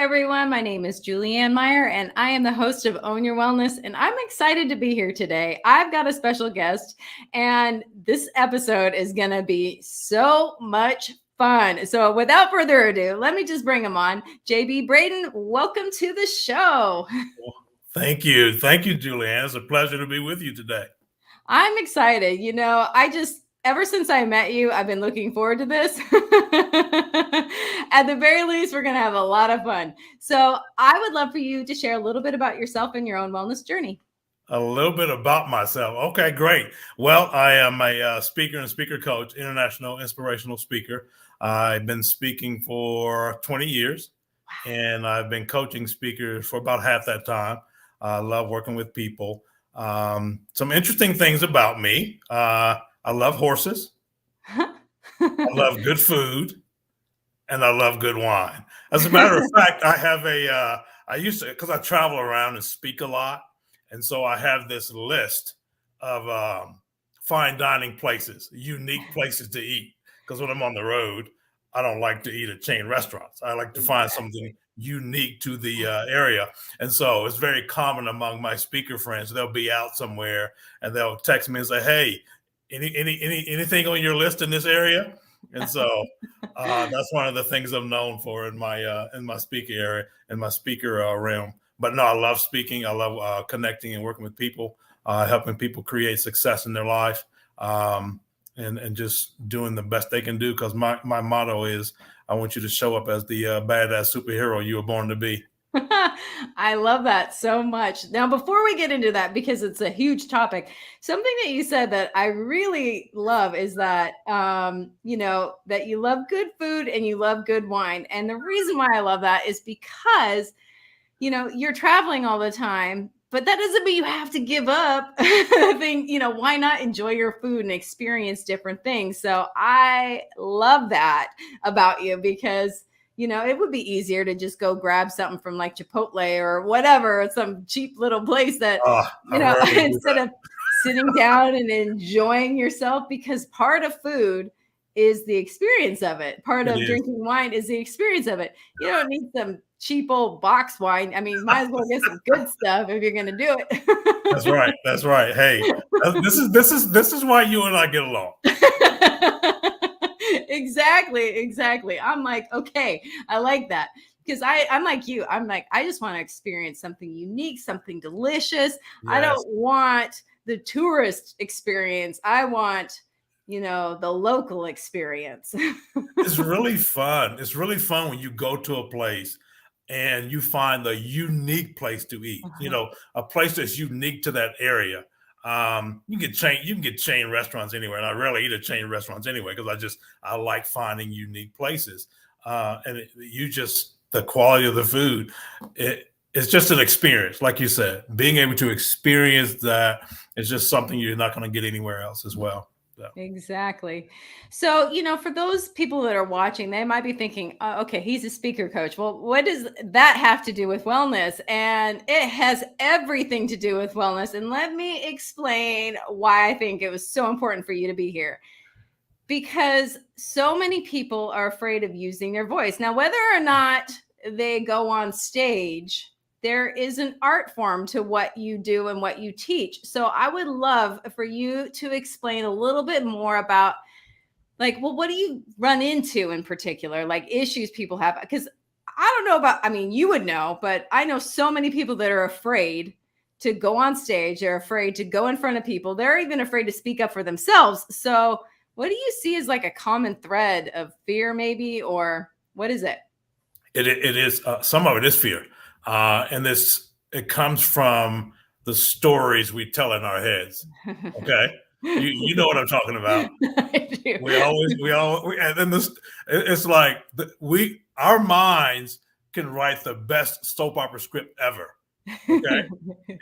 everyone. My name is Julianne Meyer, and I am the host of Own Your Wellness, and I'm excited to be here today. I've got a special guest, and this episode is going to be so much fun. So without further ado, let me just bring him on. JB Braden, welcome to the show. Well, thank you. Thank you, Julianne. It's a pleasure to be with you today. I'm excited. Ever since I met you, I've been looking forward to this. At the very least, we're going to have a lot of fun. So I would love for you to share a little bit about yourself and your own wellness journey. A little bit about myself. Okay, great. Well, I am a speaker and speaker coach, international inspirational speaker. I've been speaking for 20 years, and I've been coaching speakers for about half that time. I love working with people. Some interesting things about me. I love horses. I love good food, and I love good wine. As a matter of fact, I used to, because I travel around and speak a lot. And so I have this list of fine dining places, unique places to eat. Because when I'm on the road, I don't like to eat at chain restaurants. I like to find something unique to the area. And so it's very common among my speaker friends. They'll be out somewhere and they'll text me and say, "Hey, anything on your list in this area?" And so that's one of the things I'm known for in my speaker area, in my speaker realm. But no, I love speaking. I love connecting and working with people, helping people create success in their life, and just doing the best they can do. Because my motto is, I want you to show up as the badass superhero you were born to be. I love that so much. Now, before we get into that, because it's a huge topic, something that you said that I really love is that, that you love good food and you love good wine. And the reason why I love that is because, you're traveling all the time, but that doesn't mean you have to give up. Why not enjoy your food and experience different things? So I love that about you because it would be easier to just go grab something from like Chipotle or whatever, some cheap little place that, instead of sitting down and enjoying yourself, because part of food is the experience of it. Part of drinking wine is the experience of it. You don't need some cheap old box wine. I mean, might as well get some good stuff if you're going to do it. That's right. That's right. Hey, this is why you and I get along. Exactly. I'm like, okay, I like that. Because I'm like you. I'm like, I just want to experience something unique, something delicious. Yes. I don't want the tourist experience. I want, the local experience. It's really fun. It's really fun when you go to a place and you find a unique place to eat, a place that's unique to that area. You can get chain restaurants anywhere, and I rarely eat at chain restaurants anyway because I like finding unique places. The quality of the food, it's just an experience, like you said. Being able to experience that is just something you're not going to get anywhere else as well. So. Exactly. So, for those people that are watching, they might be thinking, oh, okay, he's a speaker coach. Well, what does that have to do with wellness? And it has everything to do with wellness. And let me explain why I think it was so important for you to be here. Because so many people are afraid of using their voice. Now, whether or not they go on stage, there is an art form to what you do and what you teach. So I would love for you to explain a little bit more about what do you run into in particular, like issues people have? Because I don't know about, you would know, but I know so many people that are afraid to go on stage. They're afraid to go in front of people. They're even afraid to speak up for themselves. So what do you see as like a common thread of fear maybe, or what is it? It is, some of it is fear. And it comes from the stories we tell in our heads. Okay. You know what I'm talking about. I do. It's like our minds can write the best soap opera script ever. Okay.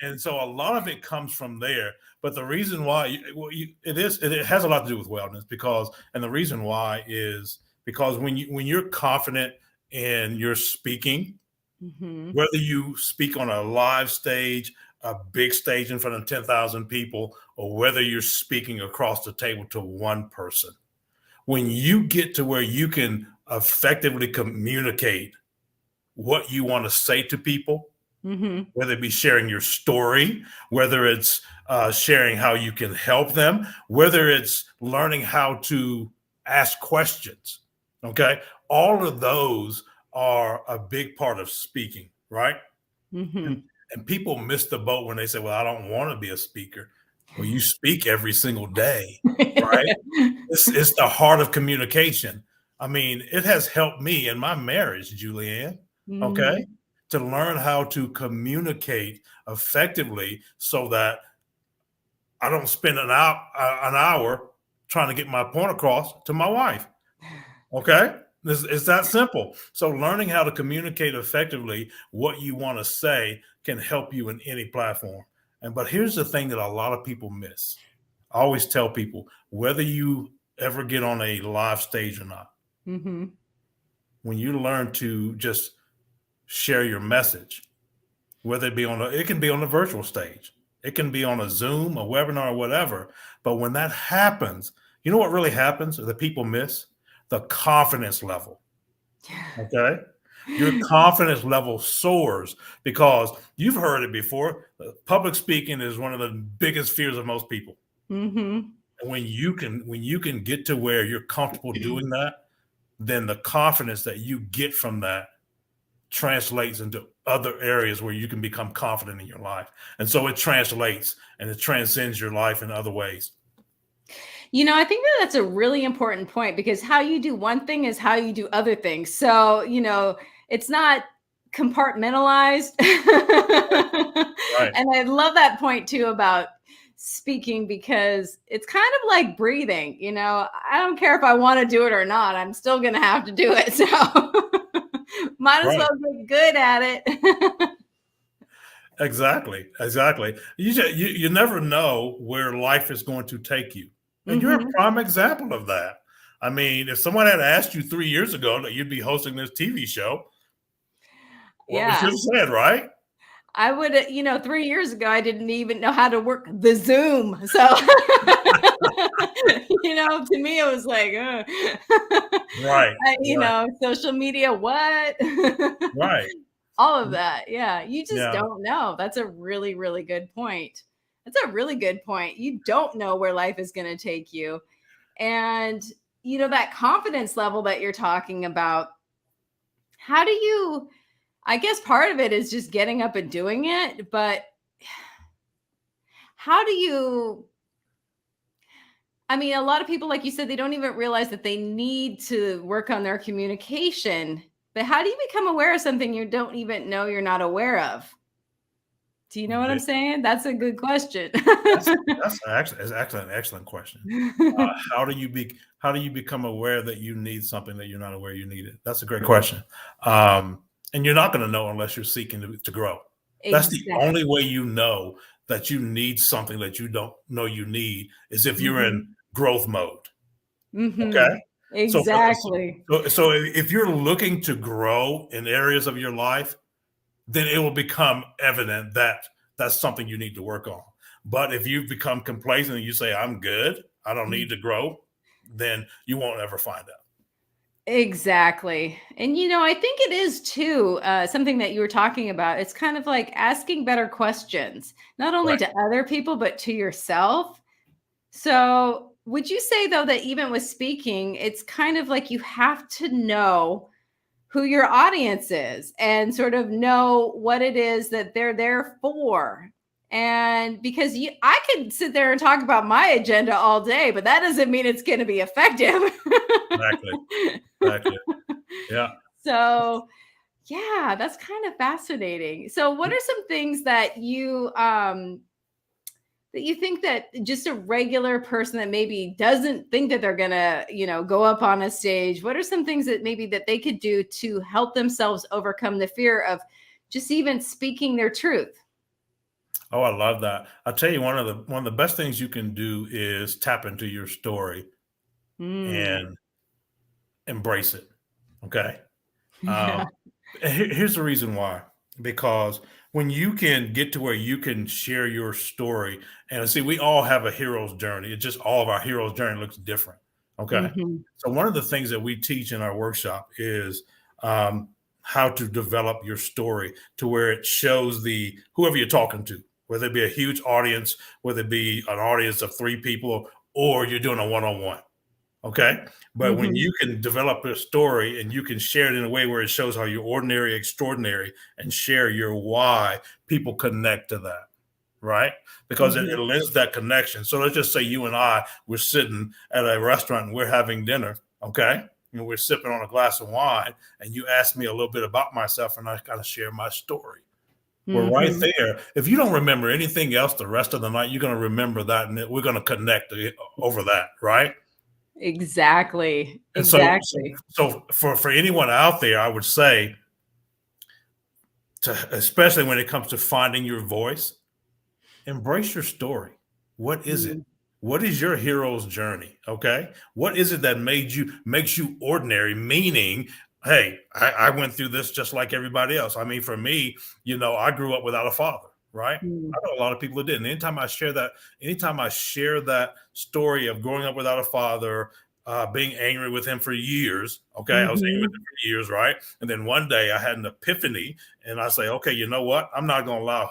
And so a lot of it comes from there. But the reason why it has a lot to do with wellness and the reason why is because when you're confident in your speaking, whether you speak on a live stage, a big stage in front of 10,000 people, or whether you're speaking across the table to one person, when you get to where you can effectively communicate what you want to say to people, Mm-hmm. whether it be sharing your story, whether it's sharing how you can help them, whether it's learning how to ask questions. Okay. All of those are a big part of speaking, right? Mm-hmm. And, and people miss the boat when they say, well, I don't want to be a speaker. Well, you speak every single day, right? It's the heart of communication. I mean, it has helped me in my marriage, Julianne, okay, Mm-hmm. to learn how to communicate effectively so that I don't spend an hour trying to get my point across to my wife. Okay. It's that simple. So learning how to communicate effectively what you want to say can help you in any platform. But here's the thing that a lot of people miss. I always tell people, whether you ever get on a live stage or not, Mm-hmm. when you learn to just share your message, whether it can be on a virtual stage, it can be on a Zoom, a webinar, or whatever. But when that happens, you know what really happens that people miss? The confidence level. Okay. Your confidence level soars because you've heard it before. Public speaking is one of the biggest fears of most people. Mm-hmm. And when you can get to where you're comfortable doing that, then the confidence that you get from that translates into other areas where you can become confident in your life. And so it translates and it transcends your life in other ways. I think that that's a really important point because how you do one thing is how you do other things. So, it's not compartmentalized. Right. And I love that point too about speaking because it's kind of like breathing. I don't care if I want to do it or not, I'm still going to have to do it. So, might as Right. well get good at it. Exactly. Exactly. You never know where life is going to take you. And you're a Hmm. prime example of that. I mean, if someone had asked you 3 years ago that you'd be hosting this TV show, what would you Yeah. have said, right? I would, 3 years ago, I didn't even know how to work the Zoom. So, to me, it was like, Right. Right. social media, what? Right. All of that. Yeah. You just Yeah. don't know. That's a really, really good point. That's a really good point. You don't know where life is going to take you. And, that confidence level that you're talking about, how do you, I guess part of it is just getting up and doing it, but how do you, I mean, a lot of people, like you said, they don't even realize that they need to work on their communication. But how do you become aware of something you don't even know you're not aware of? Do you know what I'm saying? That's a good question. That's actually an excellent question. How do you become aware that you need something that you're not aware you need it? That's a great question. And you're not going to know unless you're seeking to grow. That's the only Exactly. way you know that you need something that you don't know you need is if you're in Mhm. growth mode. Okay. Mhm. So, Exactly. so if you're looking to grow in areas of your life, then it will become evident that that's something you need to work on. But if you become complacent and you say, I'm good, I don't need to grow, then you won't ever find out. Exactly. And I think it is too something that you were talking about. It's kind of like asking better questions, not only Right. to other people, but to yourself. So, would you say though that even with speaking, it's kind of like you have to know who your audience is and sort of know what it is that they're there for? And because I could sit there and talk about my agenda all day, but that doesn't mean it's going to be effective. Exactly. Exactly. Yeah. So, yeah, that's kind of fascinating. So, what are some things that you think that just a regular person that maybe doesn't think that they're gonna, go up on a stage, what are some things that maybe that they could do to help themselves overcome the fear of just even speaking their truth? Oh, I love that. I'll tell you one of the best things you can do is tap into your story Mm. and embrace it. Okay. Yeah. Um, here's the reason why. Because when you can get to where you can share your story, and see, we all have a hero's journey. It's just all of our hero's journey looks different. Okay. Mhm. So one of the things that we teach in our workshop is um, how to develop your story to where it shows the whoever you're talking to, whether it be a huge audience, whether it be an audience of 3 people, or you're doing a one-on-one. Okay. But when you can develop a story and you can share it in a way where it shows how you're ordinary, extraordinary, and share your why, people connect to that. Right. Because it lends that connection. So let's just say you and I were sitting at a restaurant and we're having dinner. Okay. And we're sipping on a glass of wine and you ask me a little bit about myself and I kind of share my story. We're right there. If you don't remember anything else the rest of the night, you're going to remember that and we're going to connect over that. Right. Exactly. And Exactly. so for anyone out there, I would say, especially when it comes to finding your voice, embrace your story. What is it? What is your hero's journey? Okay. What is it that makes you ordinary? Meaning, hey, I went through this just like everybody else. I mean, for me, I grew up without a father, right? I know a lot of people that didn't. Anytime I share that story of growing up without a father, being angry with him for years. Okay. I was angry with him for years, right? And then one day I had an epiphany and I say, okay, you know what? I'm not going to allow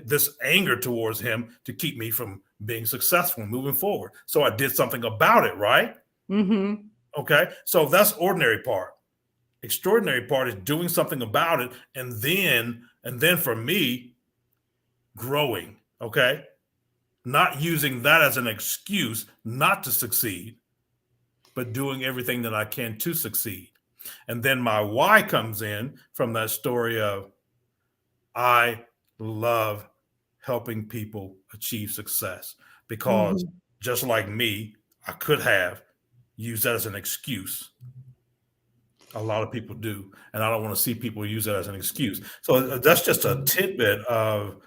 this anger towards him to keep me from being successful and moving forward. So I did something about it, right? Okay. So that's ordinary part. Extraordinary part is doing something about it. And then for me, growing. Okay. Not using that as an excuse not to succeed, but doing everything that I can to succeed. And then my why comes in from that story of I love helping people achieve success because just like me, I could have used that as an excuse. A lot of people do. And I don't want to see people use that as an excuse. So that's just a tidbit of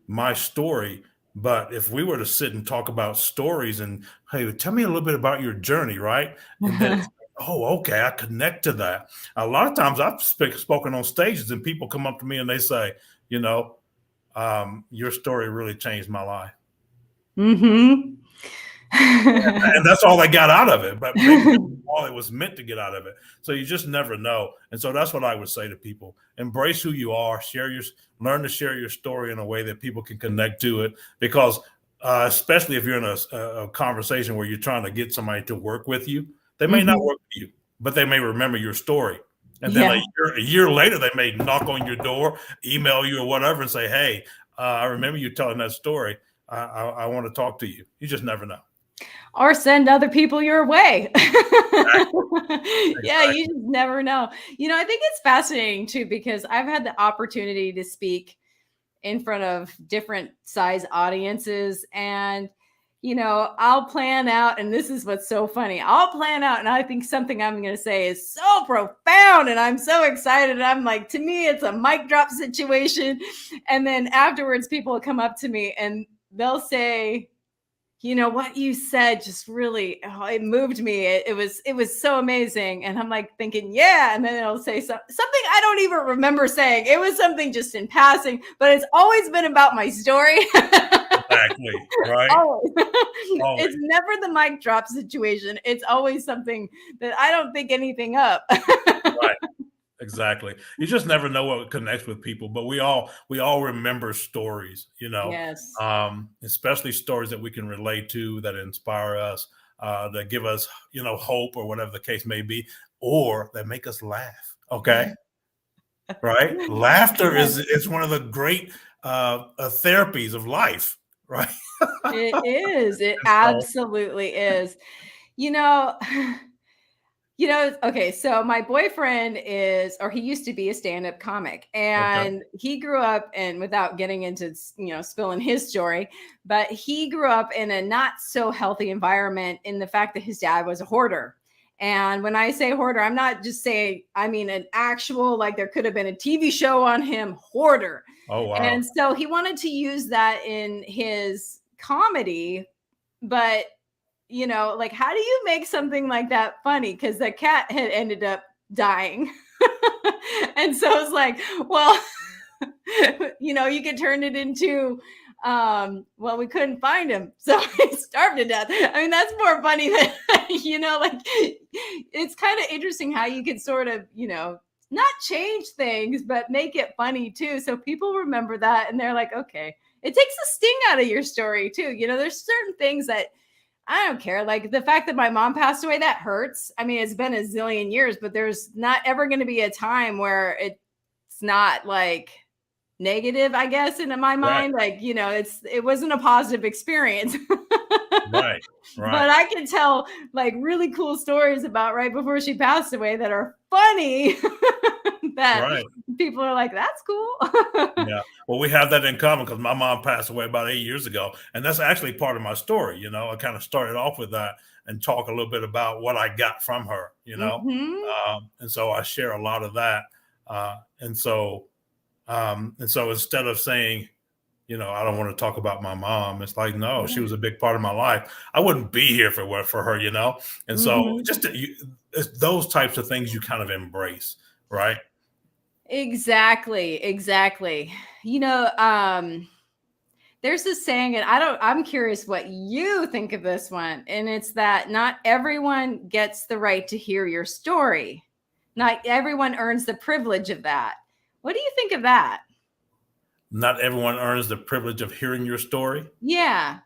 my story. But if we were to sit and talk about stories and, hey, tell me a little bit about your journey, right? And then it's like, oh, okay, I connect to that. A lot of times I've spoken on stages and people come up to me and they say, your story really changed my life. And that's all they got out of it. But maybe that's all it was meant to get out of it. So you just never know. And so that's what I would say to people. Embrace who you are, learn to share your story in a way that people can connect to it. Because especially if you're in a conversation where you're trying to get somebody to work with you, they may not work with you, but they may remember your story. And then a year later, they may knock on your door, email you or whatever and say, hey, I remember you telling that story. I want to talk to you. You just never know. Or send other people your way. Exactly. Yeah, you just never know. I think it's fascinating too, because I've had the opportunity to speak in front of different size audiences. And, I'll plan out, and this is what's so funny. I'll plan out, and I think something I'm going to say is so profound, and I'm so excited. And I'm like, to me, it's a mic drop situation. And then afterwards, people will come up to me and they'll say, what you said just really, it moved me. It was so amazing. And I'm like thinking, yeah. And then it'll say something I don't even remember saying. It was something just in passing, but it's always been about my story. Exactly. Right. Always. It's never the mic drop situation. It's always something that I don't think anything up. Right. Exactly. You just never know what connects with people, but we all remember stories, Yes. Especially stories that we can relate to, that inspire us, that give us, hope or whatever the case may be, or that make us laugh. Okay. Right. Laughter is one of the great therapies of life. Right. It is. It absolutely is. Okay, so my boyfriend he used to be a stand-up comic, and he grew up, and without getting into, spilling his story, but he grew up in a not so healthy environment in the fact that his dad was a hoarder. And when I say hoarder, I'm not just saying, I mean an actual, like there could have been a TV show on him, hoarder. Oh, wow. And so he wanted to use that in his comedy, but like, how do you make something like that funny? Because the cat had ended up dying. And so it's like, well, you could turn it into Well, we couldn't find him, so he starved to death. I mean, that's more funny than, like, it's kind of interesting how you can sort of, not change things, but make it funny too. So people remember that and they're like, okay, it takes the sting out of your story too. There's certain things that I don't care. Like the fact that my mom passed away, that hurts. I mean, it's been a zillion years, but there's not ever going to be a time where it's not like negative, I guess, in my Right, mind. Like, it wasn't a positive experience. right, But right, I can tell like really cool stories about right before she passed away that are funny that right. people are like, that's cool. Yeah. Well, we have that in common because my mom passed away about 8 years ago. And that's actually part of my story. I kind of started off with that and talk a little bit about what I got from her. Hmm. And so I share a lot of that. And so instead of saying, I don't want to talk about my mom, it's like, no, she Yeah. was a big part of my life. I wouldn't be here if it weren't for her. And so Hmm. it's those types of things you kind of embrace, right? Exactly. You know, um, there's this saying, and I'm curious what you think of this one. And it's that not everyone gets the right to hear your story. Not everyone earns the privilege of that. What do you think of that? Not everyone earns the privilege of hearing your story. Yeah.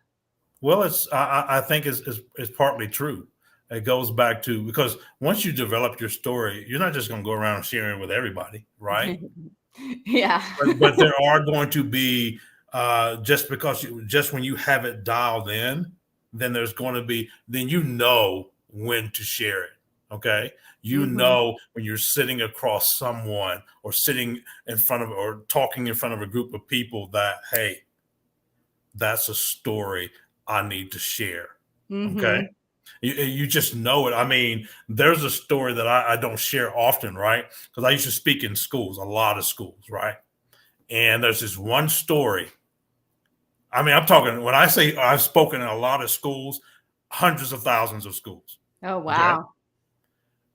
Well, I think it's partly true. It goes back to because once you develop your story, you're not just going to go around sharing it with everybody, right? Yeah. But there are going to be just when you have it dialed in, then there's going to be then when to share it. Okay, Hmm. when you're sitting across someone or sitting in front of or talking in front of a group of people that hey, that's a story I need to share. Okay. Hmm. You just know it. I mean, there's a story that I don't share often, right? Because I used to speak in schools, a lot of schools, right? And there's this one story. I mean, I'm talking when I say I've spoken in a lot of schools, hundreds of thousands of schools. Oh, Okay. wow.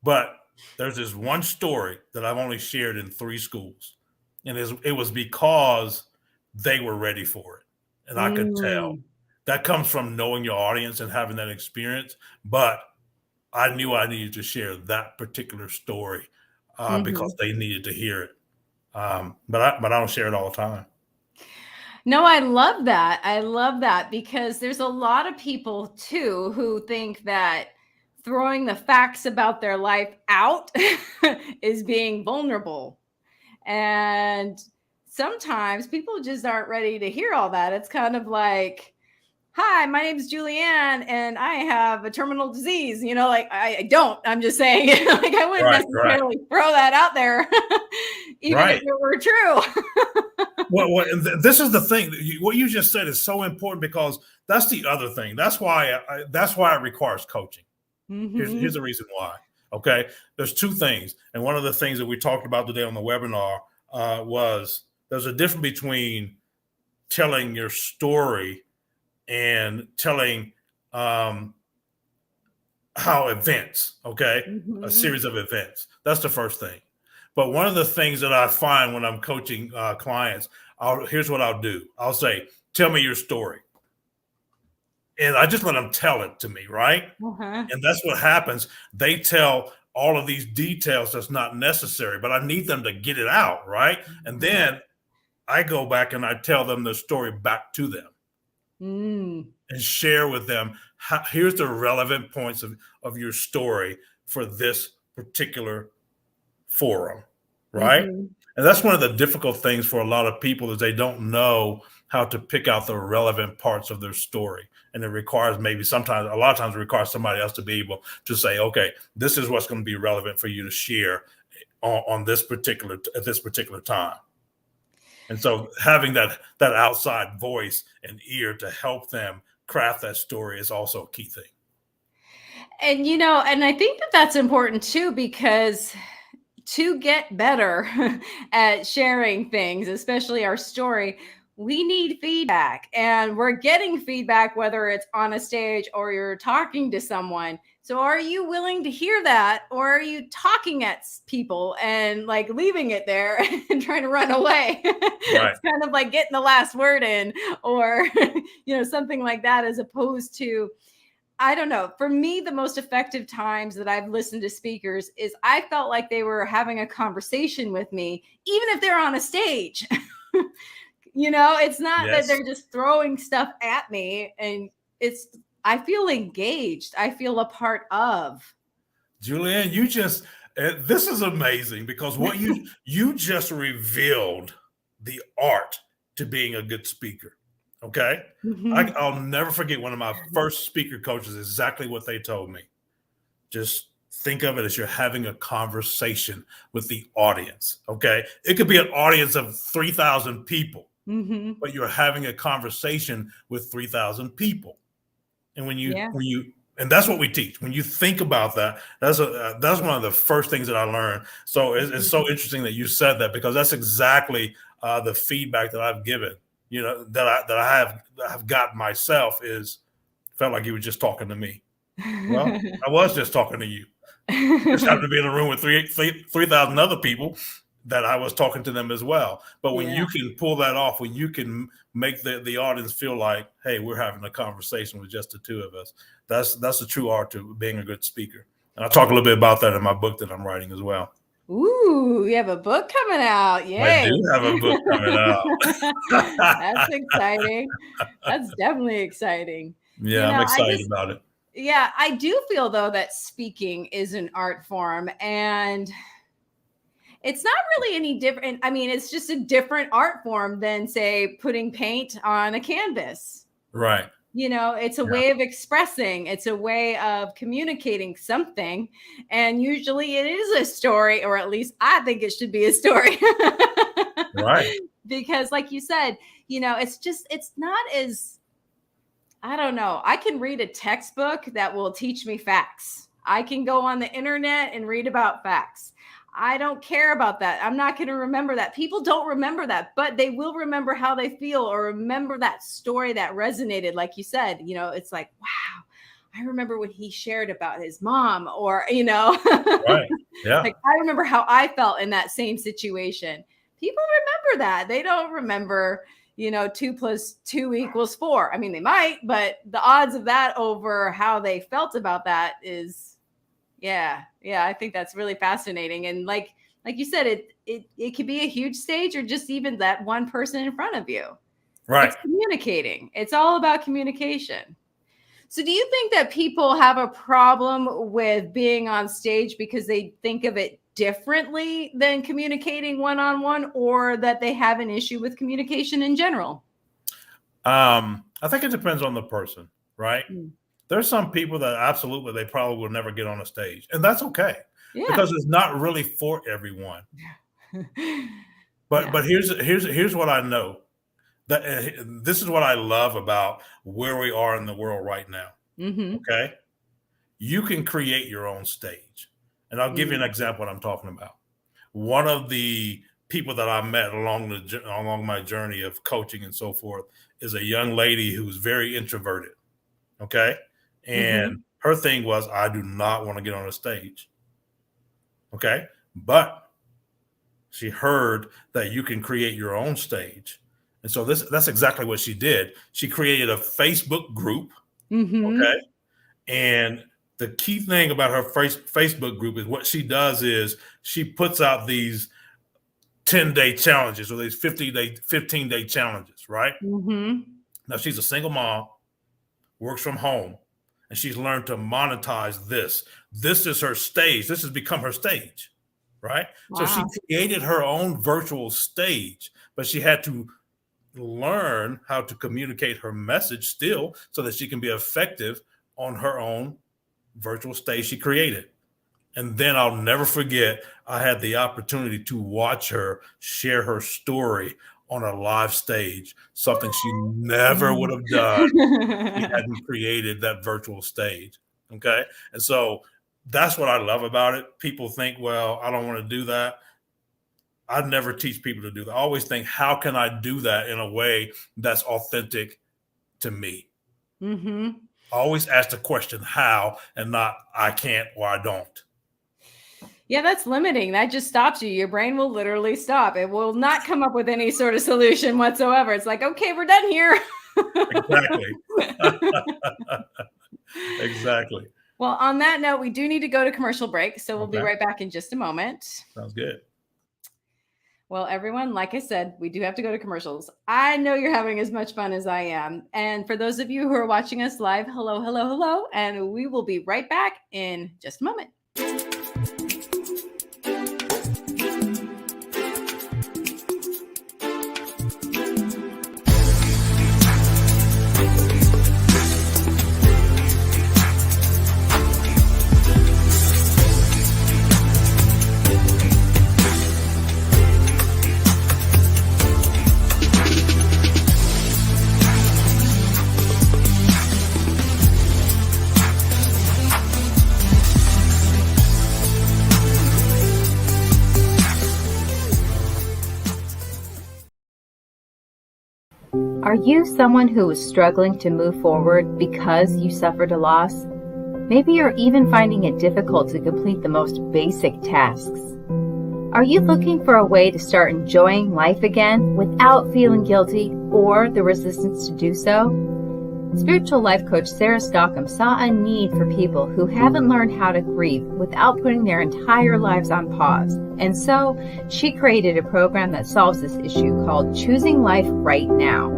But there's this one story that I've only shared in 3 schools. And it was because they were ready for it. And I could tell. Mm. That comes from knowing your audience and having that experience. But I knew I needed to share that particular story because Hmm. they needed to hear it. But I don't share it all the time. No, I love that. I love that because there's a lot of people too who think that throwing the facts about their life out is being vulnerable. And sometimes people just aren't ready to hear all that. It's kind of like, hi, my name's Julianne and I have a terminal disease. Like I don't, I'm just saying, like I wouldn't Right, right, necessarily throw that out there, even if right. it were true. This is the thing. What you just said is so important because that's the other thing. That's why it requires coaching. Here's Hmm. the reason why. Okay, there's 2 things, and one of the things that we talked about today on the webinar was there's a difference between telling your story and telling um, how events. Okay, a Hmm. series of events. That's the first thing. But one of the things that I find when I'm coaching clients, here's what I'll do. I'll say, "Tell me your story," and I just let them tell it to me, right? Uh-huh. And that's what happens. They tell all of these details that's not necessary, but I need them to get it out, right? And then I go back and I tell them the story back to them Mm. and share with them here's the relevant points of your story for this particular forum, right? Mhm. And that's one of the difficult things for a lot of people is they don't know how to pick out the relevant parts of their story. And it requires a lot of times it requires somebody else to be able to say, okay, this is what's going to be relevant for you to share on at this particular time. And so having that outside voice and ear to help them craft that story is also a key thing. And I think that that's important too, because to get better at sharing things, especially our story, we need feedback. And we're getting feedback, whether it's on a stage or you're talking to someone. So are you willing to hear that, or are you talking at people and like leaving it there and trying to run away? Right. It's kind of like getting the last word in, or something like that, as opposed to, I don't know. For me, the most effective times that I've listened to speakers is I felt like they were having a conversation with me, even if they're on a stage. It's not that Yes. they're just throwing stuff at me, and it's, I feel engaged. I feel a part of. Julianne, this is amazing because what you just revealed the art to being a good speaker. Okay. Mhm. I'll never forget one of my first speaker coaches, exactly what they told me. Just think of it as you're having a conversation with the audience. Okay. It could be an audience of 3,000 people, Mhm. but you're having a conversation with 3,000 people. And Yeah. and that's what we teach. When you think about that, that's one of the first things that I learned. So it's so interesting that you said that, because that's exactly the feedback that I've given. That I have got myself, is felt like you were just talking to me. Well, I was just talking to you. Just happened to be in a room with 3,000 other people that I was talking to them as well. But when Yeah. you can pull that off, when you can make the audience feel like, hey, we're having a conversation with just the two of us, that's the true art to being a good speaker. And I talk a little bit about that in my book that I'm writing as well. Ooh, you have a book coming out. I Yay. do have a book coming out. That's exciting. That's definitely exciting. Yeah, I'm I excited just, about it. yeah, I do feel though that speaking is an art form, and it's not really any different. I mean, it's just a different art form than, say, putting paint on a canvas. Right. It's a Yeah. way of expressing, it's a way of communicating something. And usually it is a story, or at least I think it should be a story. Right. Because, like you said, it's not as, I don't know. I can read a textbook that will teach me facts. I can go on the internet and read about facts. I don't care about that. I'm not going to remember that. People don't remember that, but they will remember how they feel, or remember that story that resonated. Like you said, it's like, wow, I remember when he shared about his mom, or, Right. Yeah. like, I remember how I felt in that same situation. People remember that. They don't remember, 2 + 2 = 4. I mean, they might, but the odds of that over how they felt about that is, yeah, yeah. I think that's really fascinating. And like you said, it could be a huge stage, or just even that one person in front of you. Right. It's communicating. It's all about communication. So, do you think that people have a problem with being on stage because they think of it differently than communicating one on one, or that they have an issue with communication in general? I think it depends on the person, right? Mm. There's some people that absolutely they probably will never get on a stage, and that's okay, Yeah. because it's not really for everyone. But Yeah. here's what I know, that this is what I love about where we are in the world right now. Hmm. Okay, you can create your own stage, and I'll give you an Mm. example what I'm talking about. One of the people that I met along my journey of coaching and so forth is a young lady who's very introverted. Okay. And Hmm. her thing was, I do not want to get on a stage. Okay. But she heard that you can create your own stage. And so that's exactly what she did. She created a Facebook group. Okay. Hmm. And the key thing about her Facebook group is what she does is she puts out these 10-day challenges, or these 15-day challenges, right? Hmm. Now she's a single mom, works from home, and she's learned to monetize this. This is her stage. This has become her stage, right? So she Wow. created her own virtual stage, but she had to learn how to communicate her message still so that she can be effective on her own virtual stage she created. And then I'll never forget, I had the opportunity to watch her share her story on a live stage, something she never would Mm. have done he hadn't created that virtual stage. Okay. And so that's what I love about it. People think, well, I don't want to do that. I never teach people to do that. I always think, how can I do that in a way that's authentic to me? Hmm. Always ask the question how, and not I can't or I don't. Yeah, that's limiting. That just stops you. Your brain will literally stop. It will not come up with any sort of solution whatsoever. It's like, okay, we're done here. Exactly. Exactly. Well, on that note, we do need to go to commercial break. So we'll be Okay. right back in just a moment. Sounds good. Well, everyone, like I said, we do have to go to commercials. I know you're having as much fun as I am. And for those of you who are watching us live, hello, hello, hello. And we will be right back in just a moment. Are you someone who is struggling to move forward because you suffered a loss? Maybe you're even finding it difficult to complete the most basic tasks. Are you looking for a way to start enjoying life again without feeling guilty or the resistance to do so? Spiritual life coach Sarah Stockham saw a need for people who haven't learned how to grieve without putting their entire lives on pause. And so she created a program that solves this issue called Choosing Life Right Now.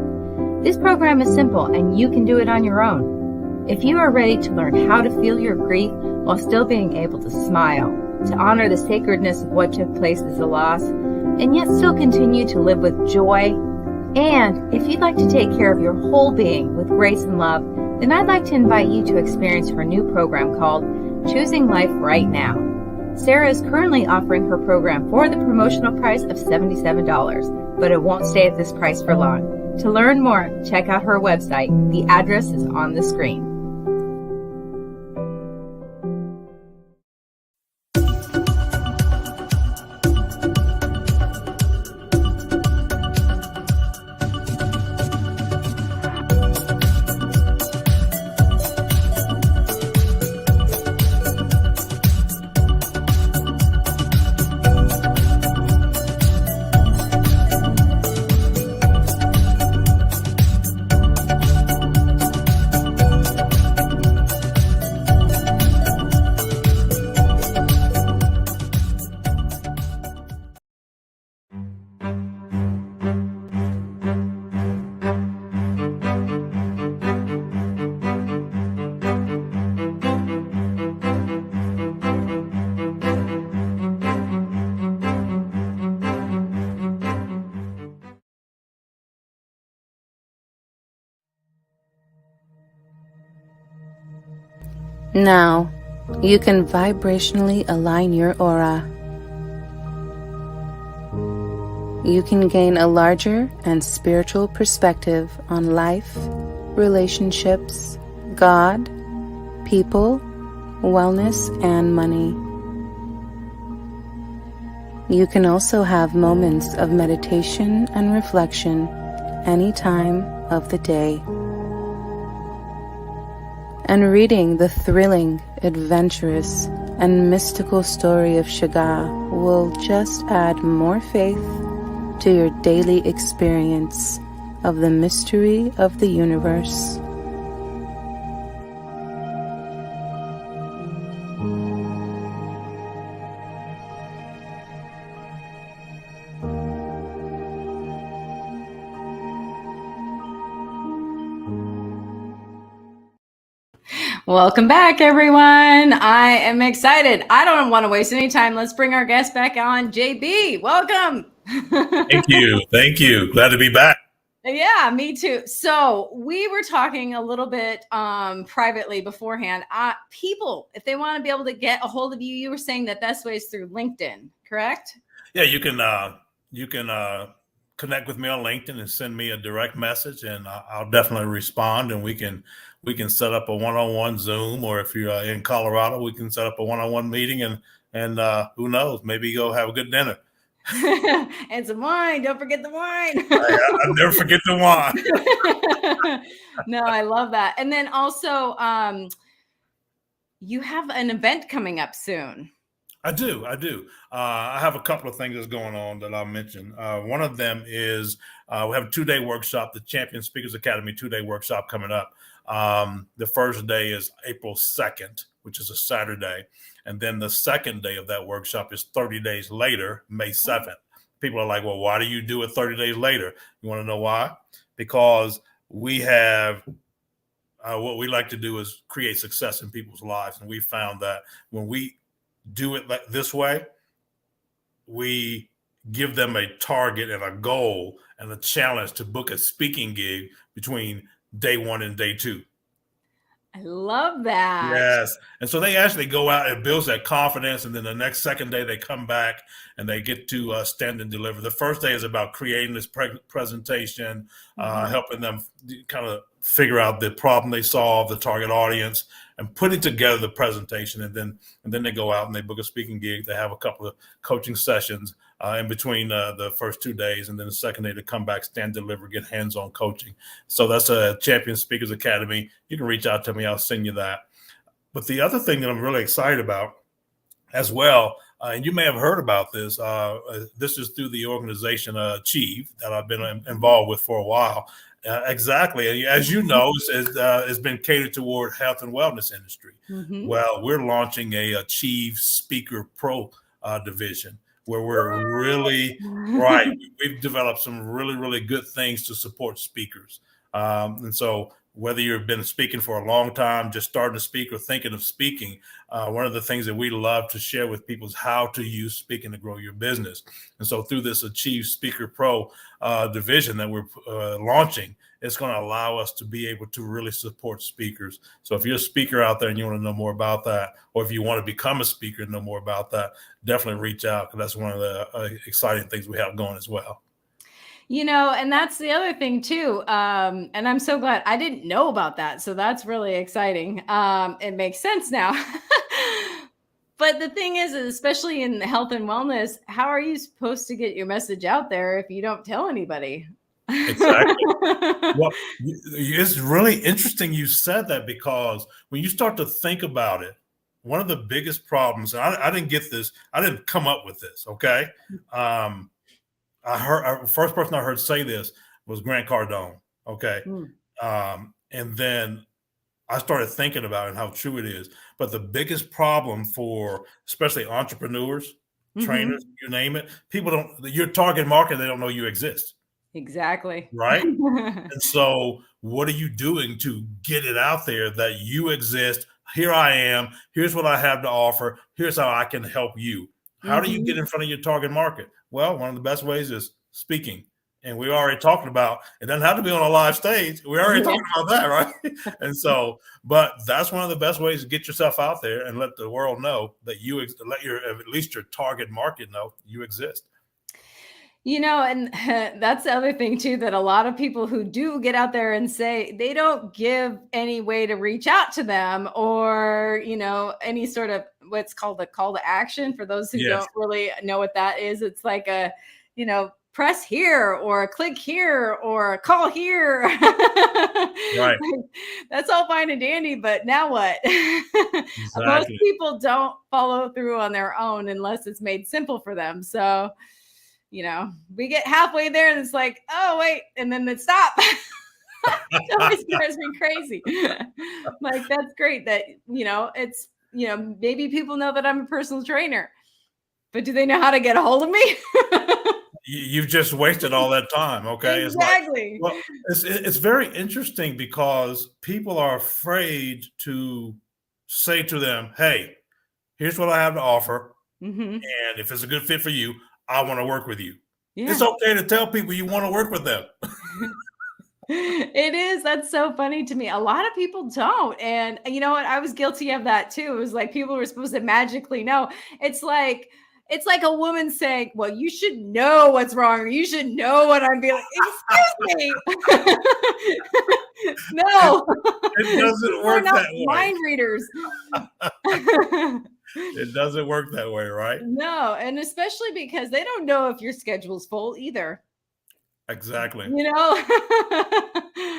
This program is simple and you can do it on your own. If you are ready to learn how to feel your grief while still being able to smile, to honor the sacredness of what took place as a loss, and yet still continue to live with joy, and if you'd like to take care of your whole being with grace and love, then I'd like to invite you to experience her new program called Choosing Life Right Now. Sarah is currently offering her program for the promotional price of $77, but it won't stay at this price for long. To learn more, check out her website. The address is on the screen. Now, you can vibrationally align your aura. You can gain a larger and spiritual perspective on life, relationships, God, people, wellness, and money. You can also have moments of meditation and reflection any time of the day. And reading the thrilling, adventurous, and mystical story of Shiga will just add more faith to your daily experience of the mystery of the universe. Welcome back, everyone. I am excited. I don't want to waste any time. Let's bring our guest back on. JB, welcome. Thank you. Thank you. Glad to be back. Yeah, me too. So we were talking a little bit privately beforehand. People, if they want to be able to get a hold of you, you were saying that best way is through LinkedIn, correct? Yeah, you can connect with me on LinkedIn and send me a direct message, and I'll definitely respond. And we can set up a one-on-one Zoom, or if you're in Colorado, we can set up a one-on-one meeting, and who knows, maybe go have a good dinner. And some wine. Don't forget the wine. I'll never forget the wine. No, I love that. And then also, you have an event coming up soon. I do. I have a couple of things that's going on that I'll mention. One of them is we have a 2-day workshop, the Champion Speakers Academy 2-day workshop coming up. The first day is April 2nd, which is a Saturday. And then the second day of that workshop is 30 days later, May 7th. People are like, well, why do you do it 30 days later? You want to know why? Because we have what we like to do is create success in people's lives. And we found that when we do it like this way, we give them a target and a goal and a challenge to book a speaking gig between day 1 and day 2. I love that. Yes. And so they actually go out and builds that confidence. And then the next second day they come back and they get to stand and deliver. The first day is about creating this presentation, helping them kind of figure out the problem they solve, the target audience, and putting together the presentation. And then they go out and they book a speaking gig. They have a couple of coaching sessions in between the first 2 days. And then the second day to come back, stand, deliver, get hands-on coaching. So that's a Champion Speakers Academy. You can reach out to me. I'll send you that. But the other thing that I'm really excited about as well, and you may have heard about this, this is through the organization Achieve that I've been involved with for a while. Exactly. As you know, it's been catered toward health and wellness industry. Well, we're launching a Achieve Speaker Pro division where we're really, right, we've developed some really, really good things to support speakers. And so whether you've been speaking for a long time, just starting to speak or thinking of speaking, one of the things that we love to share with people is how to use speaking to grow your business. And so through this Achieve Speaker Pro division that we're launching, it's going to allow us to be able to really support speakers. So if you're a speaker out there and you want to know more about that, or if you want to become a speaker and know more about that, definitely reach out, because that's one of the exciting things we have going as well. And that's the other thing too. And I'm so glad I didn't know about that. So that's really exciting. It makes sense now. But the thing is, especially in health and wellness, how are you supposed to get your message out there if you don't tell anybody? Exactly. Well, it's really interesting you said that, because when you start to think about it, one of the biggest problems, and I didn't get this, I didn't come up with this, okay? First person I heard say this was Grant Cardone, okay? And then I started thinking about it and how true it is. But the biggest problem for especially entrepreneurs, trainers, you name it, people your target market, they don't know you exist. Exactly. Right? And so what are you doing to get it out there that you exist? Here I am. Here's what I have to offer. Here's how I can help you. How do you get in front of your target market? Well, one of the best ways is speaking. And we already talked about, it doesn't have to be on a live stage. We already talked about that, right? And so, but that's one of the best ways to get yourself out there and let the world know that at least your target market know you exist. And that's the other thing too, that a lot of people who do get out there and say, they don't give any way to reach out to them, or, any sort of what's called a call to action. For those who don't really know what that is, it's like a, press here or click here or call here. Right. That's all fine and dandy, but now what? Exactly. Most people don't follow through on their own unless it's made simple for them. So, we get halfway there and it's like, oh, wait. And then they stop. It always drives me crazy. Like, that's great that, it's, maybe people know that I'm a personal trainer, but do they know how to get a hold of me? You've just wasted all that time. Okay. Exactly. It's very interesting, because people are afraid to say to them, hey, here's what I have to offer. And if it's a good fit for you, I want to work with you. Yeah. It's okay to tell people you want to work with them. It is. That's so funny to me. A lot of people don't. And you know what? I was guilty of that too. It was like people were supposed to magically know. It's like a woman saying, well, you should know what's wrong, or you should know what I'm feeling. Excuse me. No. It doesn't work that way. Mind readers. It doesn't work that way, right? No, and especially because they don't know if your schedule's full either. Exactly. You know?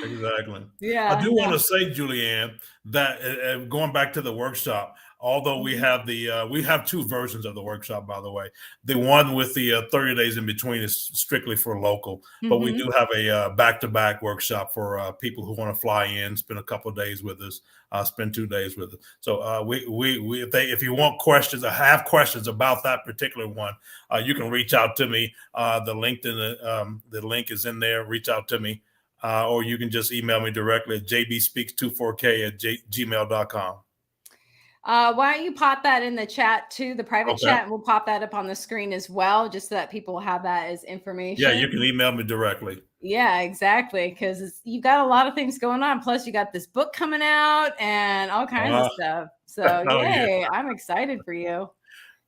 Exactly. I Yeah, do want no. to say, Julianne, that going back to the workshop, although Mhm. we have two versions of the workshop, by the way. The one with the 30 days in between is strictly for local, but we Mhm. do have a back-to-back workshop for people who want to fly in, spend a couple of days with us, spend 2 days with us. So if you want questions or have questions about that particular one, you can reach out to me. The link is in there. Reach out to me. Or you can just email me directly at jbspeaks24k@gmail.com. Why don't you pop that in the chat too, the private Okay. chat, and we'll pop that up on the screen as well, just so that people have that as Yeah, you information. can email me directly. Yeah, exactly. Because you got a lot of things going on. Plus, you got this book coming out and all kinds of Uh, stuff. So, oh, yeah. yay! I'm excited for you.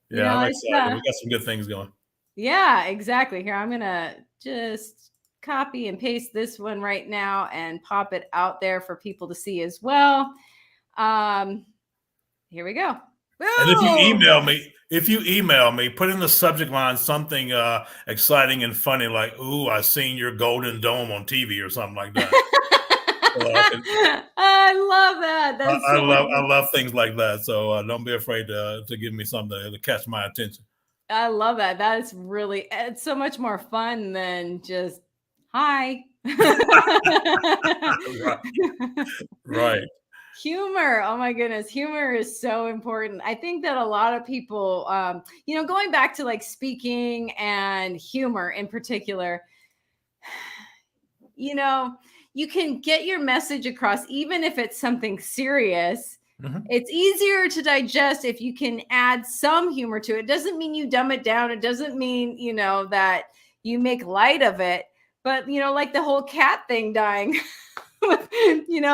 You Yeah, know, I'm it's excited. We got some good things going. yeah, exactly. Here, I'm gonna just copy and paste this one right now and pop it out there for people to see as well. Um, here we go. And Boom! if you email me, put in the subject line something exciting and funny, like "Ooh, I seen your golden dome on TV" or something like that. So I love that. That's so I love things like that. So don't be afraid to give me something to catch my attention. I love that. That is really it's so much more fun than just hi. Right. Right. Humor. Oh my goodness. Humor is so important. I think that a lot of people, going back to like speaking and humor in particular, you know, you can get your message across, even if it's something serious. Mhm. It's easier to digest if you can add some humor to it. It doesn't mean you dumb it down. It doesn't mean, that you make light of it. But, like the whole cat thing dying, with,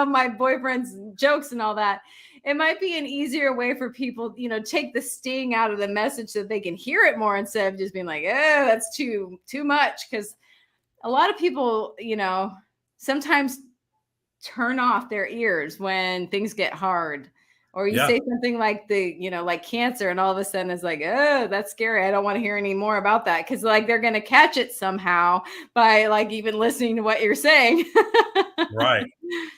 my boyfriend's jokes and all that. It might be an easier way for people, take the sting out of the message so that they can hear it more instead of just being like, oh, that's too much. Because a lot of people, sometimes turn off their ears when things get hard. Or you Yeah. say something like like cancer, and all of a sudden it's like, oh, that's scary. I don't want to hear any more about that. Cause like they're gonna catch it somehow by like even listening to what you're saying. Right.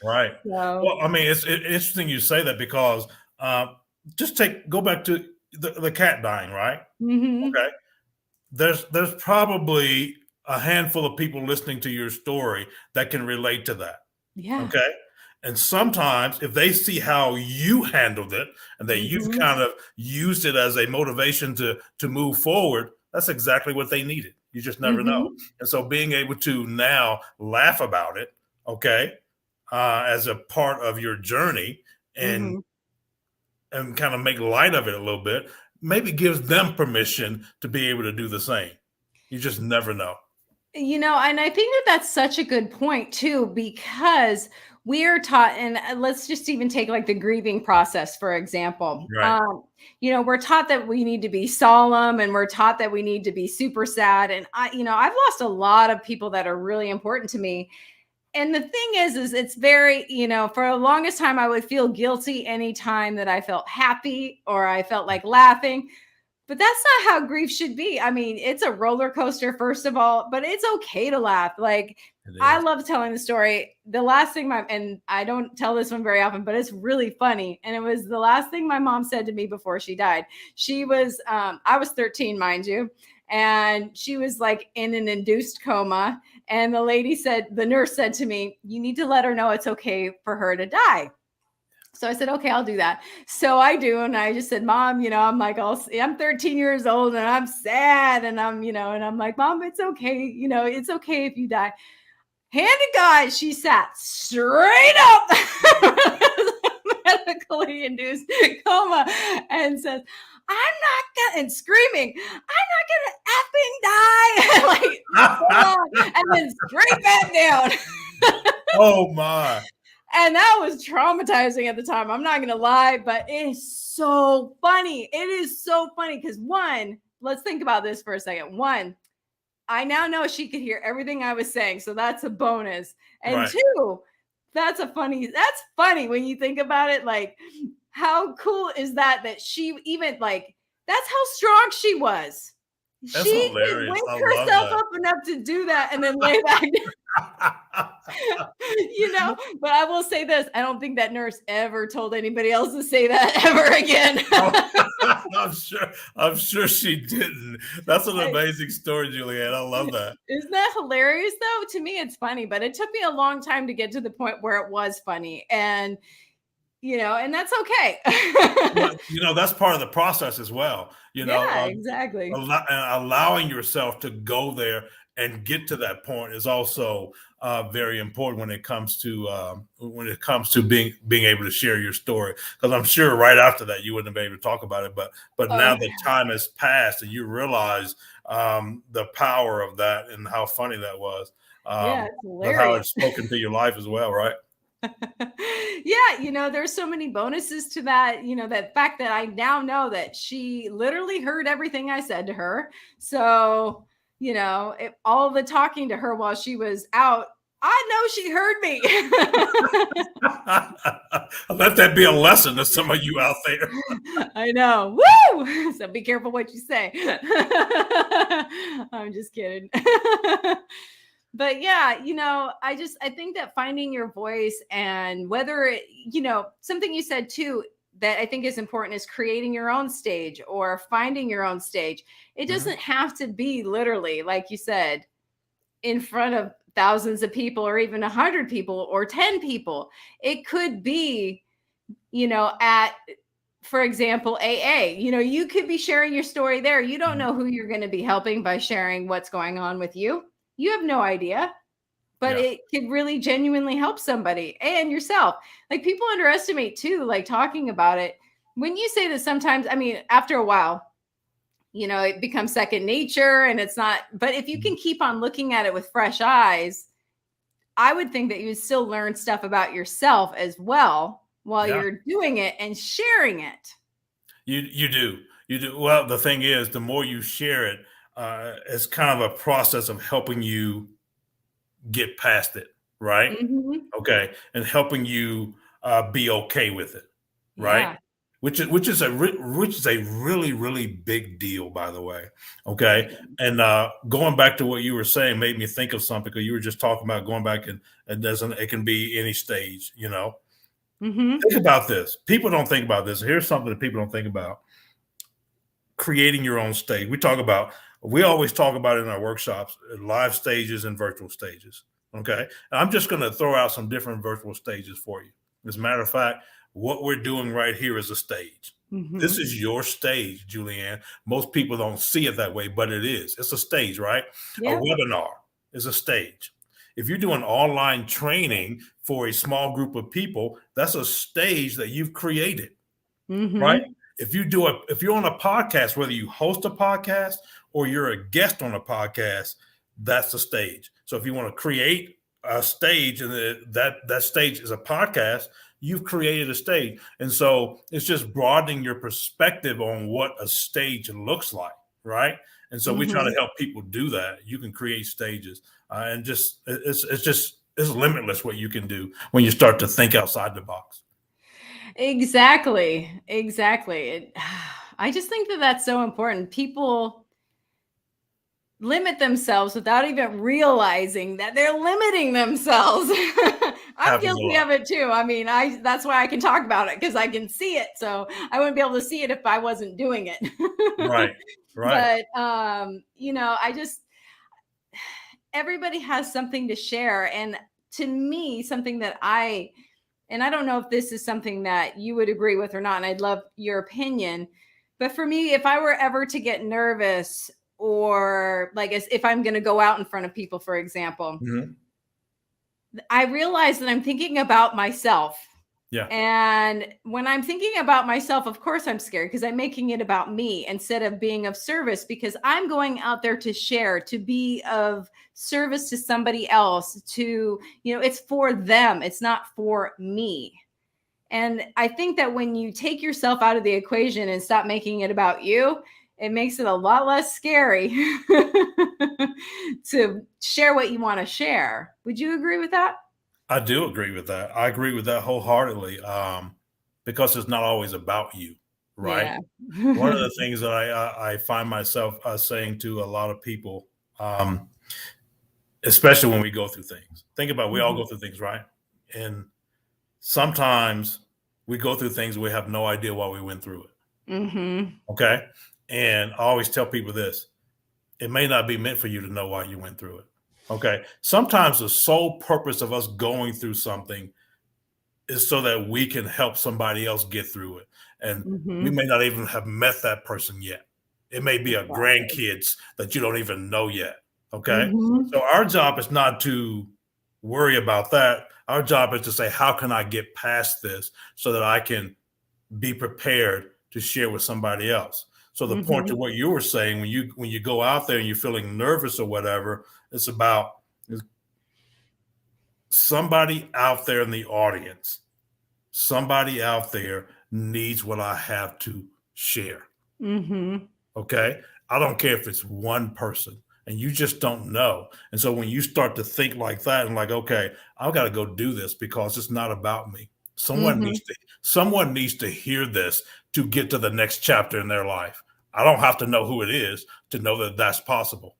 Right. So Well, I mean, it's interesting you say that because uh, go back to the cat dying, right? mhm. Okay. There's probably a handful of people listening to your story that can relate to that. Yeah. Okay. And sometimes if they see how you handled it and that you've Mhm. kind of used it as a motivation to move forward, that's exactly what they needed. You just never know. Mhm. And so being able to now laugh about it, okay, as a part of your journey and Mhm. kind of make light of it a little bit, maybe gives them permission to be able to do the same. You just never know. And I think that that's such a good point too, because we are taught, and let's just even take like the grieving process, for example. Right. We're taught that we need to be solemn and we're taught that we need to be super sad. And I've lost a lot of people that are really important to me. And the thing is it's very, for the longest time, I would feel guilty anytime that I felt happy or I felt like laughing. But that's not how grief should be. I mean, it's a roller coaster, first of all, but it's okay to laugh. Like, It I is. love telling the story. The last thing and I don't tell this one very often, but it's really funny. And it was the last thing my mom said to me before she died. I was 13, mind you. And she was like in an induced coma. And the nurse said to me, you need to let her know it's okay for her to die. So I said, okay, I'll do that. So I do. And I just said, Mom, I'm like, I'm 13 years old and I'm sad. And I'm like, Mom, it's okay. It's okay if you die. Hand to God, she sat straight up medically induced coma and says, I'm not gonna, and screaming, I'm not gonna effing die. Like, full on, and then straight back down. Oh my. And that was traumatizing at the time. I'm not going to lie, but it is so funny. It is so funny because one, let's think about this for a second. One, I now know she could hear everything I was saying. So that's a bonus. And Right. two, that's funny when you think about it. Like, how cool is that? That she even like, that's how strong she was. That's She could hilarious. wake I love herself that. up enough to do that and then lay back but I will say this, I don't think that nurse ever told anybody else to say that ever again. I'm sure she didn't. That's an amazing story, Julianne. I love that. Isn't that hilarious though? To me, it's funny, but it took me a long time to get to the point where it was funny. And and that's okay. Well, that's part of the process as well. Yeah, exactly. Allowing yourself to go there and get to that point is also very important when it comes to being able to share your story. Because I'm sure right after that you wouldn't have been able to talk about it, but now that time has passed and you realize the power of that and how funny that was. Yeah, it's but how hilarious. it's spoken to your life as well, right? Yeah, there's so many bonuses to that, that fact that I now know that she literally heard everything I said to her. So, all the talking to her while she was out, I know she heard me. Let that be a lesson to some of you out there. I know. Woo! So be careful what you say. I'm just kidding. But yeah, I think that finding your voice, and whether something you said too that I think is important is creating your own stage or finding your own stage. It doesn't have to be literally, like you said, in front of thousands of people or even 100 people or 10 people. It could be, at, for example, AA. You could be sharing your story there. You don't know who you're going to be helping by sharing what's going on with you. You have no idea, but it could really genuinely help somebody and yourself. Like, people underestimate too, like, talking about it. When you say that, sometimes, I mean, after a while, it becomes second nature and it's not, but if you can keep on looking at it with fresh eyes, I would think that you would still learn stuff about yourself as well while you're doing it and sharing it. You do. Well, the thing is, the more you share it, it's kind of a process of helping you get past it, right? Okay, and helping you be okay with it, right? Yeah. Which is a really, really big deal, by the way. Okay, and going back to what you were saying made me think of something, because you were just talking about going back, and it can be any stage. Think about this. People don't think about this. Here's something that people don't think about: creating your own stage. We always talk about it in our workshops, live stages and virtual stages. Okay. And I'm just going to throw out some different virtual stages for you. As a matter of fact, what we're doing right here is a stage. This is your stage, Julianne. Most people don't see it that way, but it is. It's a stage, right? Yeah. A webinar is a stage. If you're doing online training for a small group of people, that's a stage that you've created, right? If you're on a podcast, whether you host a podcast or you're a guest on a podcast, that's a stage. So if you want to create a stage, and that stage is a podcast, you've created a stage. And so it's just broadening your perspective on what a stage looks like, right? And so we try to help people do that. You can create stages, and it's limitless what you can do when you start to think outside the box. Exactly. I just think that that's so important. People limit themselves without even realizing that they're limiting themselves. I'm guilty of it too. I mean, that's why I can talk about it, because I can see it. So I wouldn't be able to see it if I wasn't doing it. Right. But everybody has something to share. And to me, something that and I don't know if this is something that you would agree with or not, and I'd love your opinion, but for me, if I were ever to get nervous, or like if I'm going to go out in front of people, for example, I realize that I'm thinking about myself. Yeah. And when I'm thinking about myself, of course I'm scared, because I'm making it about me instead of being of service, because I'm going out there to share, to be of service to somebody else, to, it's for them. It's not for me. And I think that when you take yourself out of the equation and stop making it about you, it makes it a lot less scary to share what you want to share. Would you agree with that? I do agree with that. I agree with that wholeheartedly. because it's not always about you, right? Yeah. One of the things that I find myself saying to a lot of people, especially when we go through things. Think about it, we all go through things, right? And sometimes we go through things, we have no idea why we went through it. Okay. And I always tell people this: it may not be meant for you to know why you went through it. Okay. Sometimes the sole purpose of us going through something is so that we can help somebody else get through it. And we may not even have met that person yet. It may be a grandkids that you don't even know yet. Okay. So our job is not to worry about that. Our job is to say, how can I get past this so that I can be prepared to share with somebody else? So the point to what you were saying, when you go out there and you're feeling nervous or whatever, it's about somebody out there in the audience. Somebody out there needs what I have to share. Okay. I don't care if it's one person, and you just don't know. And so when you start to think like that and like, okay, I've got to go do this because it's not about me. Someone needs to hear this to get to the next chapter in their life. I don't have to know who it is to know that that's possible.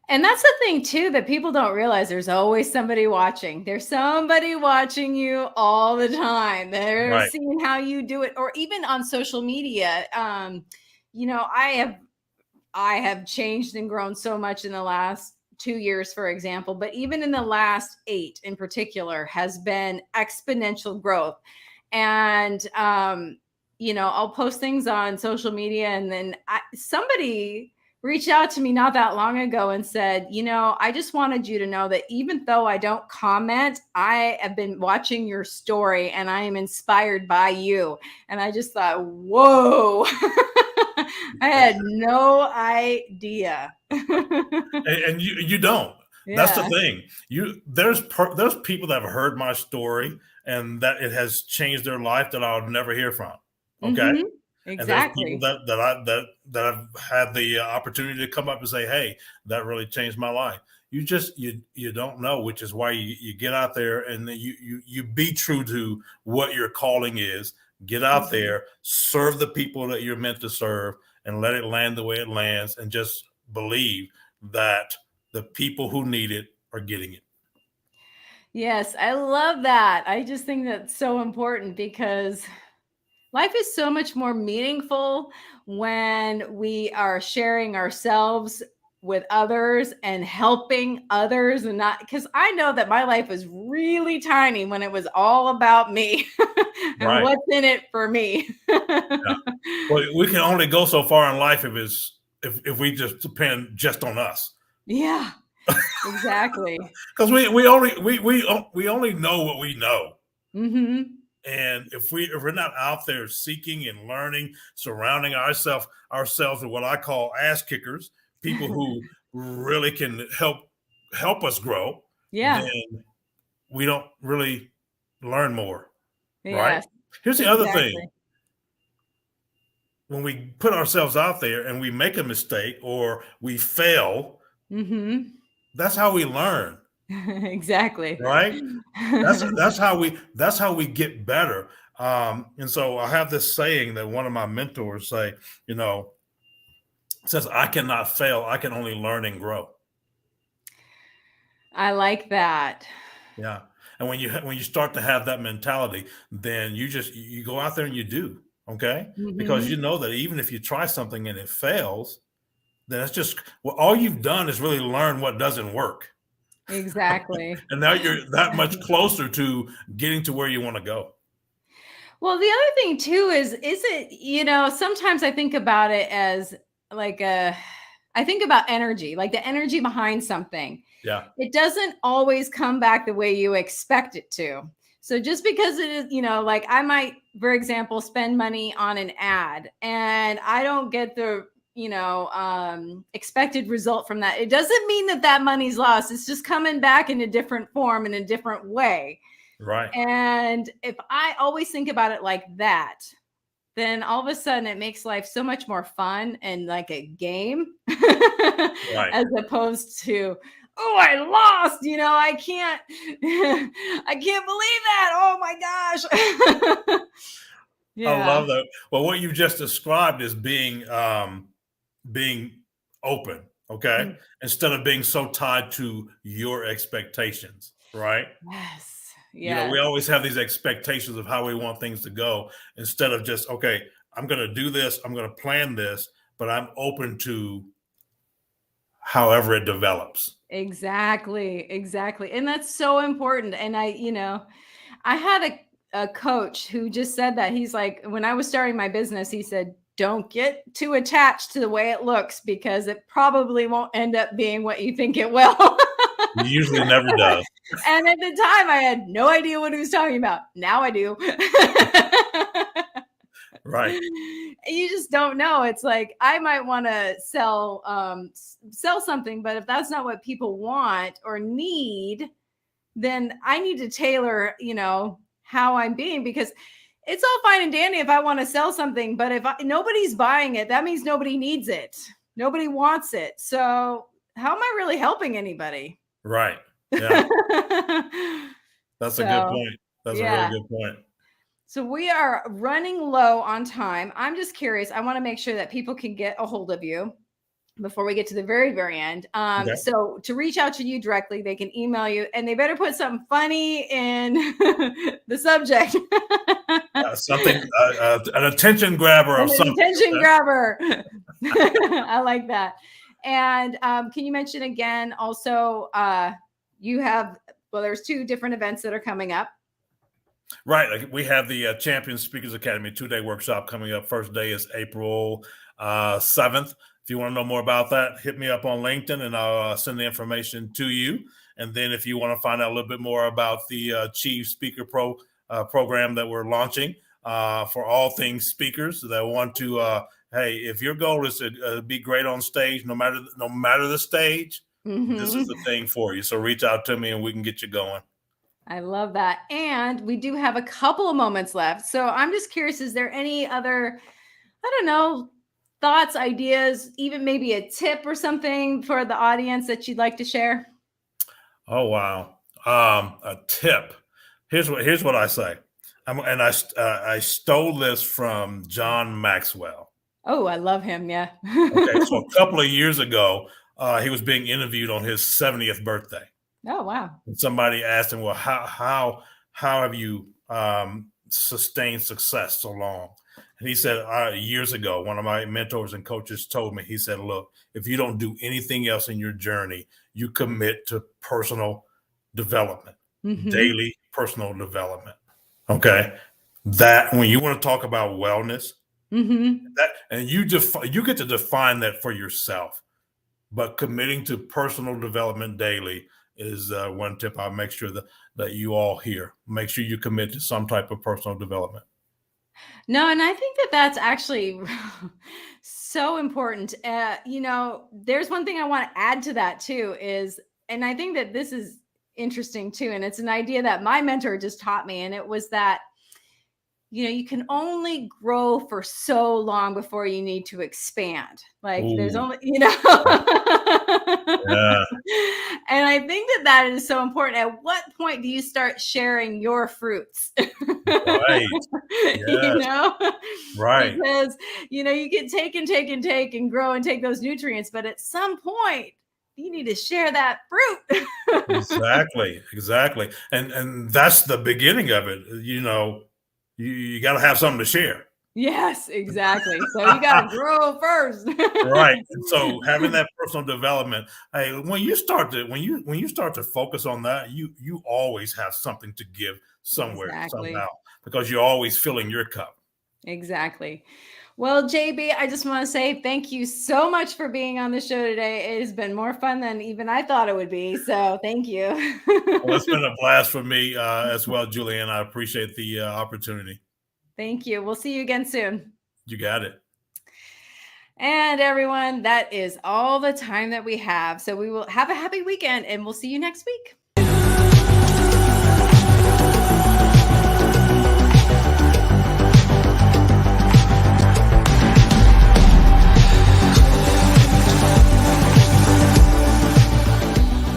And that's the thing too, that people don't realize. There's always somebody watching. There's somebody watching you all the time. They're seeing how you do it, or even on social media. I have changed and grown so much in the last 2 years, for example, but even in the last 8 in particular has been exponential growth. And, I'll post things on social media, and then somebody reached out to me not that long ago and said, I just wanted you to know that even though I don't comment, I have been watching your story and I am inspired by you. And I just thought, whoa. I had no idea. And you don't. Yeah. That's the thing. There's people that have heard my story and that it has changed their life that I'll never hear from. Okay. Exactly. And there's people that I've had the opportunity to come up and say, hey, that really changed my life. You don't know, which is why you get out there and you be true to what your calling is. Get out there, serve the people that you're meant to serve, and let it land the way it lands, and just believe that the people who need it are getting it. Yes, I love that. I just think that's so important, because life is so much more meaningful when we are sharing ourselves with others and helping others, and not, because I know that my life was really tiny when it was all about me and what's in it for me. Well, we can only go so far in life if we just depend just on us. Yeah, exactly. Because we only know what we know. And if we're not out there seeking and learning, surrounding ourselves with what I call ass kickers, people who really can help us grow, then we don't really learn more. Right? Here's the other thing. When we put ourselves out there and we make a mistake or we fail, that's how we learn. Exactly. Right? That's how we get better. And so I have this saying that one of my mentors say, says, I cannot fail. I can only learn and grow. I like that. Yeah. And when you start to have that mentality, then you go out there and you do. Okay. Because you know that even if you try something and it fails, then it's just, all you've done is really learn what doesn't work. Exactly. And now you're that much closer to getting to where you want to go. Well, the other thing too is it, sometimes I think about it as like I think about energy, like the energy behind something. Yeah. It doesn't always come back the way you expect it to. So just because it is, like I might, for example, spend money on an ad and I don't get the expected result from that, it doesn't mean that money's lost. It's just coming back in a different form, in a different way. Right. And if I always think about it like that, then all of a sudden it makes life so much more fun and like a game, right, as opposed to, oh, I lost, I can't, I can't believe that. Oh my gosh. I Yeah. love that. Well, what you just described is being open, okay? Mm. Instead of being so tied to your expectations, right? Yes. We Yes. always have these expectations of how we want things to go instead of just, okay, I'm going to do this, I'm going to plan this, but I'm open to however it develops. Exactly. Exactly. And that's so important. And I had a coach who just said that. He's like, when I was starting my business, he said, don't get too attached to the way it looks because it probably won't end up being what you think it will. It usually never does. And at the time, I had no idea what he was talking about. Now I do. Right. You just don't know. It's like I might want to sell something, but if that's not what people want or need, then I need to tailor, how I'm being, because it's all fine and dandy if I want to sell something, but if nobody's buying it, that means nobody needs it. Nobody wants it. So how am I really helping anybody? Right. Yeah. That's a good So, point. That's a really yeah. good point. So we are running low on time. I'm just curious. I want to make sure that people can get a hold of you before we get to the very, very end. Okay. So to reach out to you directly, they can email you, and they better put something funny in the subject. Something, an attention grabber of An something. attention Okay? grabber. I like that. And can you mention again also, you have, well, there's 2 different events that are coming up. Right. Like we have the Champion Speakers Academy 2-day workshop coming up. First day is April 7th. If you want to know more about that, hit me up on LinkedIn and I'll send the information to you. And then if you want to find out a little bit more about the Chief Speaker Pro program that we're launching for all things speakers that want to, hey, if your goal is to be great on stage, no matter the stage, this is the thing for you. So reach out to me and we can get you going. I love that. And we do have a couple of moments left. So I'm just curious, is there any other, I don't know, thoughts, ideas, even maybe a tip or something for the audience that you'd like to share? Oh, wow. A tip. Here's what I say. I stole this from John Maxwell. Oh, I love him. Yeah. Okay. So a couple of years ago, he was being interviewed on his 70th birthday. Oh, wow. And somebody asked him, well, how have you sustained success so long? And he said, years ago, one of my mentors and coaches told me, he said, look, if you don't do anything else in your journey, you commit to personal development, daily personal development. Okay. That when you want to talk about wellness, that, and you get to define that for yourself, but committing to personal development daily is one tip I'll make sure that you all hear. Make sure you commit to some type of personal development. No, and I think that that's actually so important. There's one thing I want to add to that too is, and I think that this is interesting too, and it's an idea that my mentor just taught me, and it was that, you can only grow for so long before you need to expand. Like there's Ooh. only, Yeah. And I think that is so important. At what point do you start sharing your fruits? Right. Yes. Right. Because, you can take and take and take and grow and take those nutrients, but at some point you need to share that fruit. Exactly. And that's the beginning of it. You got to have something to share. Yes, exactly. So you got to grow first. Right. And so having that personal development, hey, when you start to focus on that, you always have something to give somewhere, Exactly. somehow, because you're always filling your cup. Exactly. Well, JB, I just want to say thank you so much for being on the show today. It has been more fun than even I thought it would be. So thank you. Well, it's been a blast for me as well, Julianne. I appreciate the opportunity. Thank you. We'll see you again soon. You got it. And everyone, that is all the time that we have. So we will have a happy weekend and we'll see you next week.